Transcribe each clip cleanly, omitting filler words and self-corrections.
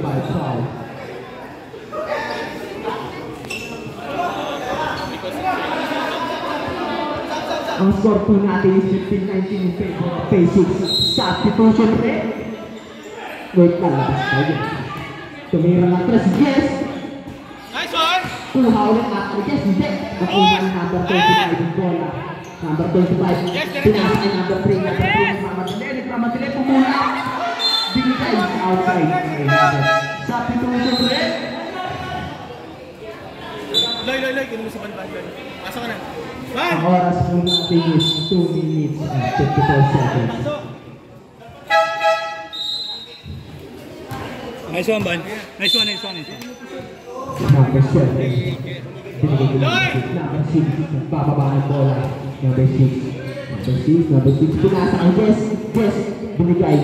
foul. Ang score po natin is 15-19 in favor of Phase 6. Substitution rin. Wait lang, labas tayo. Tumira ng 3, yes! Nice one! Kuha ulit after, yes, hindi. Nakuha ng number 25 yung bola. Number 25. Pinasa ay number 3. Number 3 nagmamadali. Pumula. Binigay sa outside. Substitution rin. Loy, gano'n mo sa banban. Pasok ka na. Ang oras po natin is 2 minutes and 54 seconds. Nice one, Ban. Nice one. Number 7. Binigay ko number 6. Nagbababa ng bola. Number 6. Pinasa ang yes. Binigay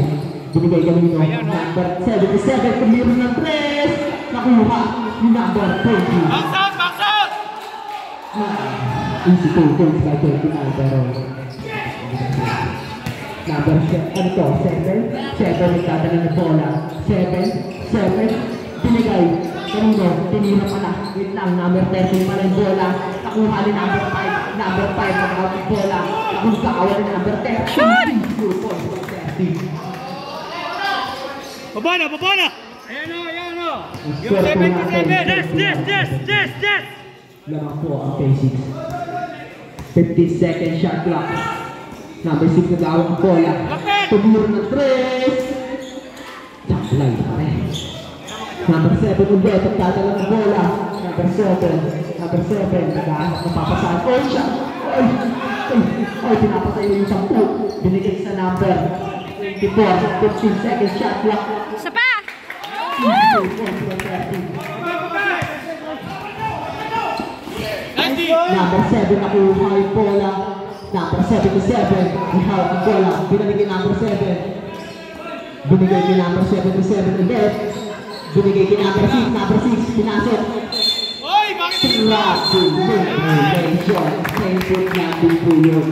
kami ng number 77. Kumiro ng 3. Nakuha yung number 20. Box out! Easy to points by 29 pero number 7 nagdadala ng bola 7 binigay kanino tinira pala wait lang number 13 pala yung bola nakuha ni number 5 nag-out yung bola nakuha ni number 13 2 points by 13 Babana! Ayan o! Yung 77! Yes! Lamang po ang Phase 6. 15-second shot clock. Number 6 nag-awak ang bola. Tumiro ng 3. Taklay pa rin. Number 7 ulit. Pagdadala ng bola. Number 7. Napapasahan. Oh, shot! Ay, pinapatay yung 10. Binigay sa number 24. 15-second shot clock. Isa pa! Number 7 nakuha yung bola. Number 77 ihawak ang bola. Binigay number 7. Binigay kay number 77 ulit. Binigay kay number 6. Number 6 pinasok. Oy! Bakit? Grabe! Congratulations! Favorite natin po yun.